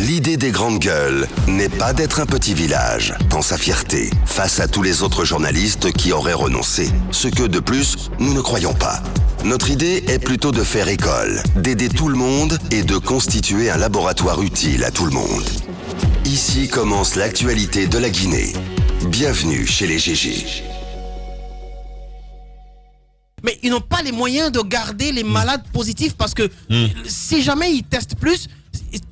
L'idée des grandes gueules n'est pas d'être un petit village, dans sa fierté, face à tous les autres journalistes qui auraient renoncé. Ce que, de plus, nous ne croyons pas. Notre idée est plutôt de faire école, d'aider tout le monde et de constituer un laboratoire utile à tout le monde. Ici commence l'actualité de la Guinée. Bienvenue chez les GG. Mais ils n'ont pas les moyens de garder les malades positifs parce que si jamais ils testent plus,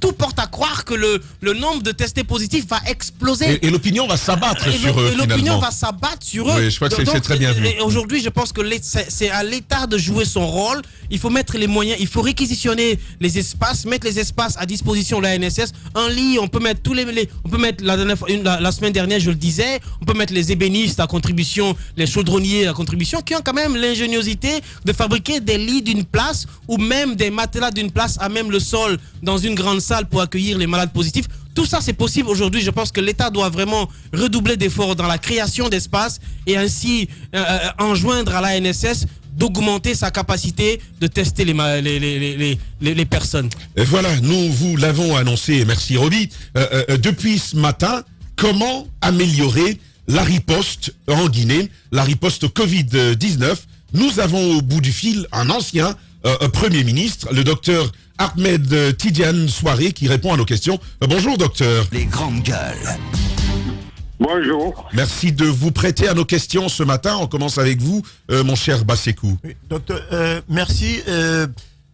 tout porte à croire que le nombre de testés positifs va exploser. Et l'opinion va s'abattre sur eux, l'opinion finalement. va s'abattre sur eux. Oui, je crois que c'est très bien vu. Aujourd'hui, je pense que c'est à l'État de jouer son rôle. Il faut mettre les moyens, il faut réquisitionner les espaces, mettre les espaces à disposition de la NSS. Un lit, on peut mettre on peut mettre la semaine dernière, je le disais, on peut mettre les ébénistes à contribution, les chaudronniers à contribution, qui ont quand même l'ingéniosité de fabriquer des lits d'une place ou même des matelas d'une place à même le sol dans une grande salle pour accueillir les malades positifs. Tout ça, c'est possible aujourd'hui. Je pense que l'État doit vraiment redoubler d'efforts dans la création d'espaces et ainsi enjoindre à la NSS d'augmenter sa capacité de tester les personnes. Et voilà, nous vous l'avons annoncé, merci Roby. Depuis ce matin, comment améliorer la riposte en Guinée, la riposte Covid-19? Nous avons au bout du fil un ancien Premier ministre, le docteur Ahmed Tidiane Souaré, qui répond à nos questions. Bonjour docteur. Les grandes gueules. Bonjour. Merci de vous prêter à nos questions ce matin. On commence avec vous, mon cher Bassekou. Oui, docteur, merci.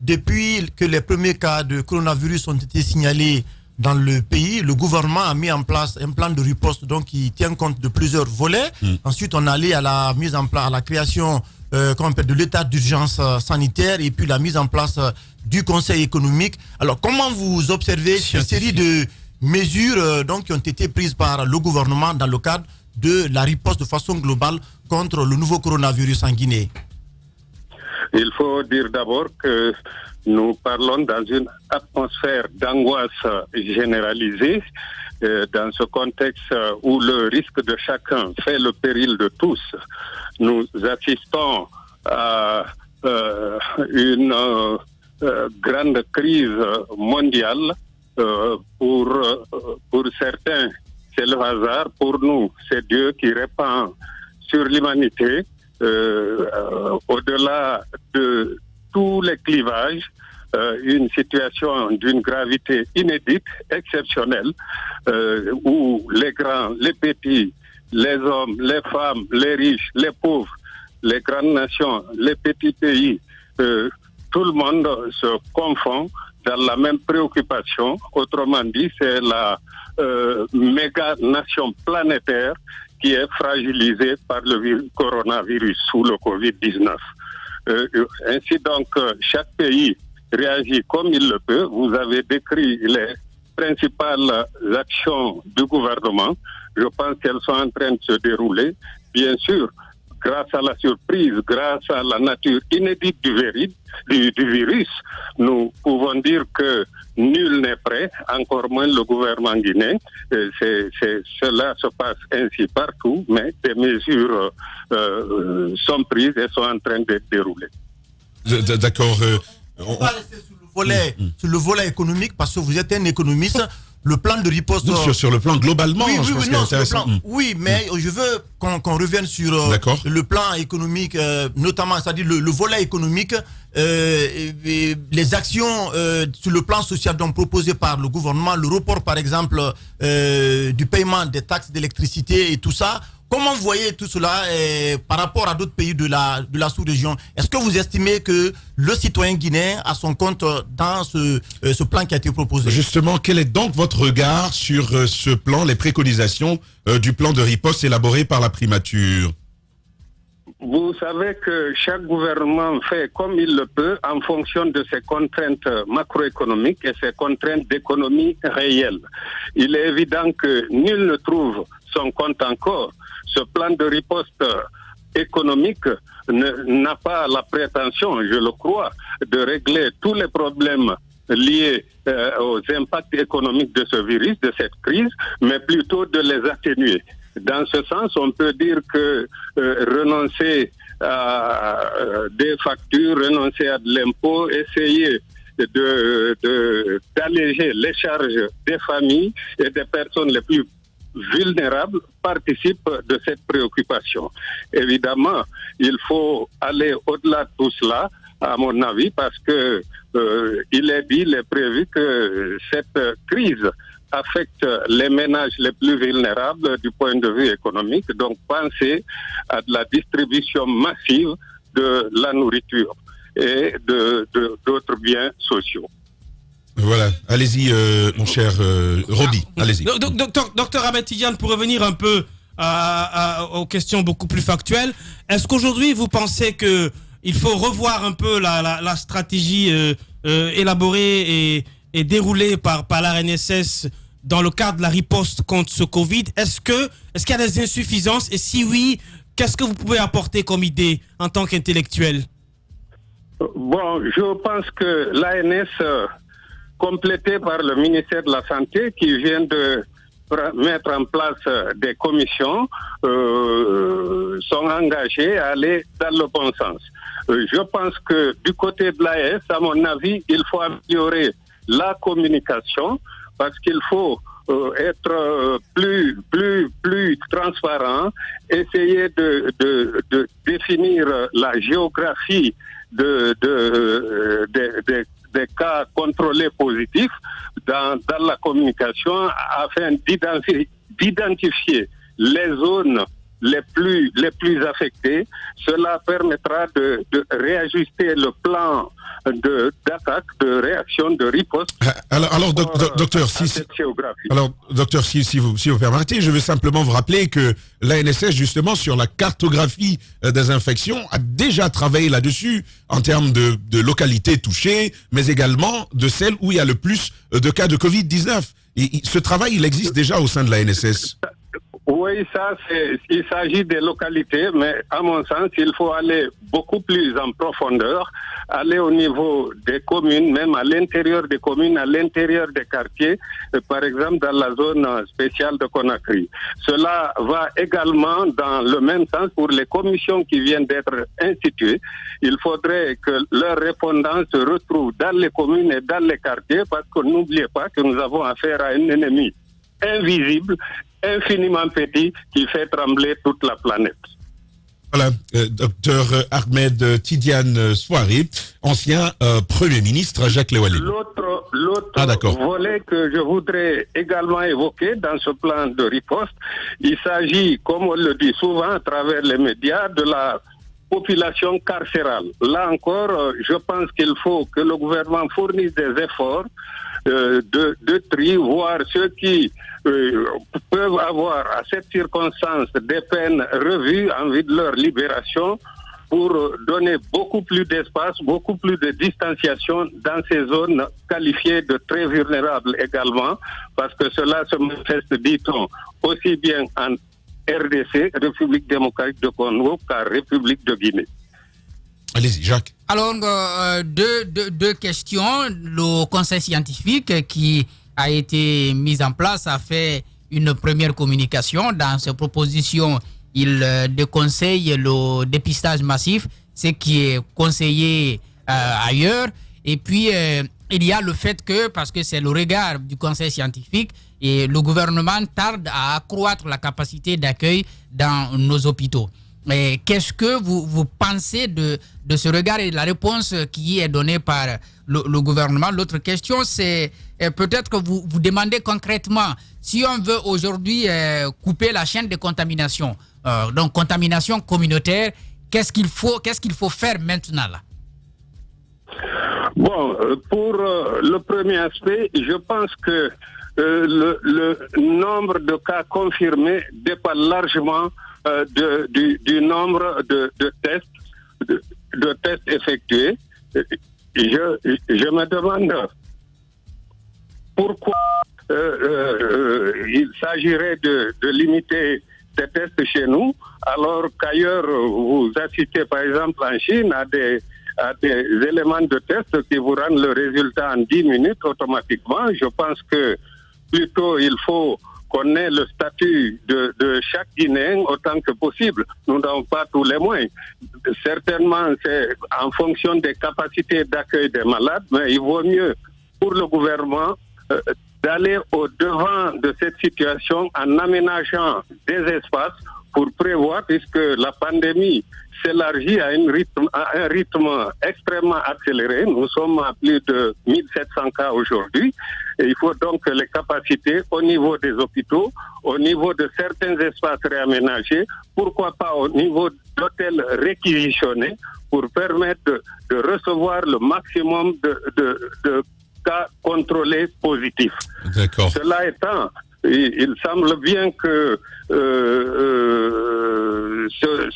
Depuis que les premiers cas de coronavirus ont été signalés dans le pays, le gouvernement a mis en place un plan de riposte donc, qui tient compte de plusieurs volets. Ensuite, on est allé à la mise en place, à la création de l'état d'urgence sanitaire et puis la mise en place du conseil économique. Alors, comment vous observez cette série de mesures donc, qui ont été prises par le gouvernement dans le cadre de la riposte de façon globale contre le nouveau coronavirus en Guinée? Il faut dire d'abord que nous parlons dans une atmosphère d'angoisse généralisée, dans ce contexte où le risque de chacun fait le péril de tous. Nous assistons à une grande crise mondiale. Pour certains, c'est le hasard. Pour nous, c'est Dieu qui répand sur l'humanité. Au-delà de tous les clivages, une situation d'une gravité inédite, exceptionnelle, où les grands, les petits, les hommes, les femmes, les riches, les pauvres, les grandes nations, les petits pays, tout le monde se confond dans la même préoccupation. Autrement dit, c'est la méga nation planétaire qui est fragilisée par le coronavirus ou le Covid-19. Ainsi donc, chaque pays réagit comme il le peut. Vous avez décrit les principales actions du gouvernement. Je pense qu'elles sont en train de se dérouler. Bien sûr, grâce à la surprise, grâce à la nature inédite du virus, nous pouvons dire que nul n'est prêt, encore moins le gouvernement guinéen. Cela se passe ainsi partout, mais des mesures sont prises et sont en train d'être déroulées. D'accord. On va rester sur le volet économique parce que vous êtes un économiste. Le plan de riposte... Sur le plan globalement, oui, mais je veux qu'on revienne sur le plan économique, notamment, c'est-à-dire le volet économique, les actions sur le plan social donc proposées par le gouvernement, le report par exemple du paiement des taxes d'électricité et tout ça. Comment vous voyez tout cela par rapport à d'autres pays de la sous-région? Est-ce que vous estimez que le citoyen guinéen a son compte dans ce plan qui a été proposé? Justement, quel est donc votre regard sur ce plan, les préconisations du plan de riposte élaboré par la primature? Vous savez que chaque gouvernement fait comme il le peut en fonction de ses contraintes macroéconomiques et ses contraintes d'économie réelle. Il est évident que nul ne trouve son compte encore. Ce plan de riposte économique n'a pas la prétention, je le crois, de régler tous les problèmes liés aux impacts économiques de ce virus, de cette crise, mais plutôt de les atténuer. Dans ce sens, on peut dire que renoncer à des factures, renoncer à de l'impôt, essayer d'alléger les charges des familles et des personnes les plus vulnérables participent de cette préoccupation. Évidemment, il faut aller au-delà de tout cela, à mon avis, parce que il est prévu que cette crise affecte les ménages les plus vulnérables du point de vue économique. Donc, pensez à de la distribution massive de la nourriture et d'autres biens sociaux. Voilà, allez-y, mon cher Roby, allez-y. Docteur Ahmed Tidiane, pour revenir un peu aux questions beaucoup plus factuelles, est-ce qu'aujourd'hui vous pensez qu'il faut revoir un peu la stratégie élaborée et déroulée par la RNSS dans le cadre de la riposte contre ce Covid? Est-ce qu'il y a des insuffisances? Et si oui, qu'est-ce que vous pouvez apporter comme idée en tant qu'intellectuel? Bon, je pense que l'ANS, complétée par le ministère de la Santé, qui vient de mettre en place des commissions, sont engagés à aller dans le bon sens. Je pense que du côté de l'AS, à mon avis, il faut améliorer la communication, parce qu'il faut être plus transparent, essayer de définir la géographie des cas contrôlés positifs dans la communication afin d'identifier les zones les plus affectées. Cela permettra de réajuster le plan d'attaque, de réaction, de riposte. Alors docteur, si vous permettez, je veux simplement vous rappeler que l'ANSS, justement, sur la cartographie des infections, a déjà travaillé là-dessus en termes de localités touchées, mais également de celles où il y a le plus de cas de Covid-19. Et ce travail, il existe déjà au sein de l'ANSS. Oui, il s'agit des localités, mais à mon sens, il faut aller beaucoup plus en profondeur, aller au niveau des communes, même à l'intérieur des communes, à l'intérieur des quartiers, par exemple dans la zone spéciale de Conakry. Cela va également dans le même sens pour les commissions qui viennent d'être instituées. Il faudrait que leurs répondants se retrouvent dans les communes et dans les quartiers, parce que n'oubliez pas que nous avons affaire à un ennemi invisible, infiniment petit, qui fait trembler toute la planète. Voilà, docteur Ahmed Tidiane Souaré, ancien Premier ministre Jacques Lewalé. L'autre volet que je voudrais également évoquer dans ce plan de riposte, il s'agit, comme on le dit souvent à travers les médias, de la population carcérale. Là encore, je pense qu'il faut que le gouvernement fournisse des efforts de tri, voire ceux qui peuvent avoir à cette circonstance des peines revues en vue de leur libération, pour donner beaucoup plus d'espace, beaucoup plus de distanciation dans ces zones qualifiées de très vulnérables également, parce que cela se manifeste, dit-on, aussi bien en RDC, République démocratique de Congo, qu'en République de Guinée. Allez-y, Jacques. Alors, deux questions. Le conseil scientifique qui a été mis en place a fait une première communication. Dans ses propositions, il déconseille le dépistage massif, ce qui est conseillé ailleurs. Et puis, il y a le fait que, parce que c'est le regard du conseil scientifique, et le gouvernement tarde à accroître la capacité d'accueil dans nos hôpitaux. Mais qu'est-ce que vous pensez de ce regard et de la réponse qui est donnée par le gouvernement? L'autre question, c'est peut-être que vous demandez concrètement, si on veut aujourd'hui couper la chaîne de contamination, donc contamination communautaire, qu'est-ce qu'il faut faire maintenant là? Bon, pour le premier aspect, je pense que le nombre de cas confirmés dépasse largement du nombre de tests effectués. Je me demande pourquoi il s'agirait de limiter ces tests chez nous, alors qu'ailleurs vous assistez par exemple en Chine à des éléments de test qui vous rendent le résultat en 10 minutes automatiquement. Je pense que plutôt il faut qu'on ait le statut de chaque Guinéen autant que possible. Nous n'avons pas tous les moyens. Certainement, c'est en fonction des capacités d'accueil des malades, mais il vaut mieux pour le gouvernement d'aller au-devant de cette situation en aménageant des espaces pour prévoir, puisque la pandémie s'élargit à un rythme extrêmement accéléré. Nous sommes à plus de 1700 cas aujourd'hui. Et il faut donc que les capacités au niveau des hôpitaux, au niveau de certains espaces réaménagés, pourquoi pas au niveau d'hôtels réquisitionnés, pour permettre de recevoir le maximum de cas contrôlés positifs. D'accord. Cela étant, il semble bien que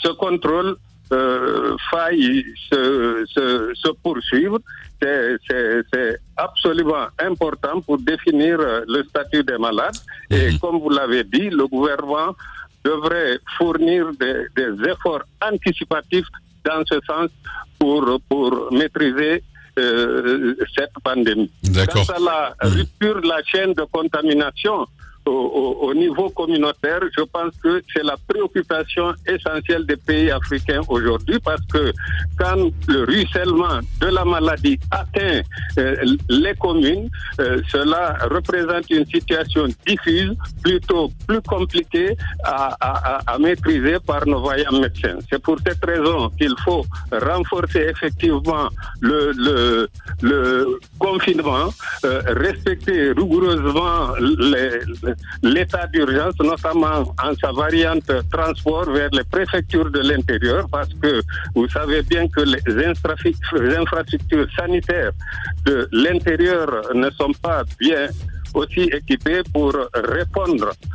ce contrôle faille se poursuivre. C'est absolument important pour définir le statut des malades. Et comme vous l'avez dit, le gouvernement devrait fournir des efforts anticipatifs dans ce sens pour maîtriser cette pandémie. D'accord. Quant à la rupture de la chaîne de contamination au niveau communautaire, je pense que c'est la préoccupation essentielle des pays africains aujourd'hui, parce que quand le ruissellement de la maladie atteint les communes, cela représente une situation diffuse, plutôt plus compliquée à maîtriser par nos vaillants médecins. C'est pour cette raison qu'il faut renforcer effectivement le confinement, respecter rigoureusement l'état d'urgence, notamment en sa variante transport vers les préfectures de l'intérieur, parce que vous savez bien que les infrastructures sanitaires de l'intérieur ne sont pas bien aussi équipés pour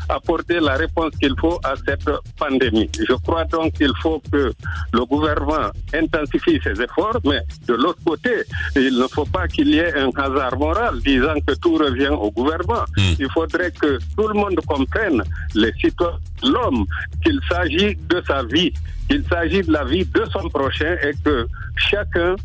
apporter la réponse qu'il faut à cette pandémie. Je crois donc qu'il faut que le gouvernement intensifie ses efforts, mais de l'autre côté, il ne faut pas qu'il y ait un hasard moral disant que tout revient au gouvernement. Il faudrait que tout le monde comprenne, les citoyens, l'homme, qu'il s'agit de sa vie, qu'il s'agit de la vie de son prochain, et que chacun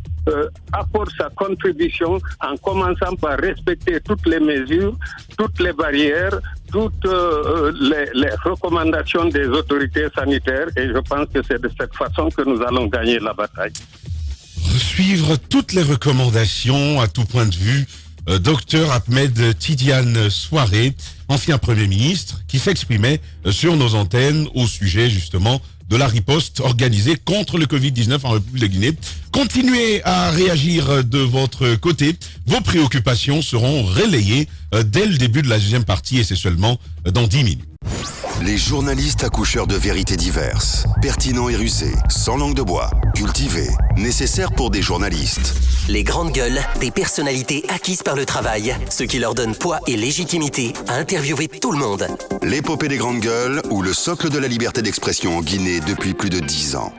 apporte sa contribution en commençant par respecter toutes les mesures, toutes les barrières, toutes les recommandations des autorités sanitaires, et je pense que c'est de cette façon que nous allons gagner la bataille. Suivre toutes les recommandations à tout point de vue. Docteur Ahmed Tidiane Souaré, ancien Premier ministre, qui s'exprimait sur nos antennes au sujet justement de la riposte organisée contre le Covid-19 en République de Guinée. Continuez à réagir de votre côté. Vos préoccupations seront relayées dès le début de la deuxième partie, et c'est seulement dans 10 minutes. Les journalistes accoucheurs de vérités diverses, pertinents et rusés, sans langue de bois, cultivés, nécessaires pour des journalistes. Les grandes gueules, des personnalités acquises par le travail, ce qui leur donne poids et légitimité à interviewer tout le monde. L'épopée des grandes gueules ou le socle de la liberté d'expression en Guinée depuis plus de 10 ans.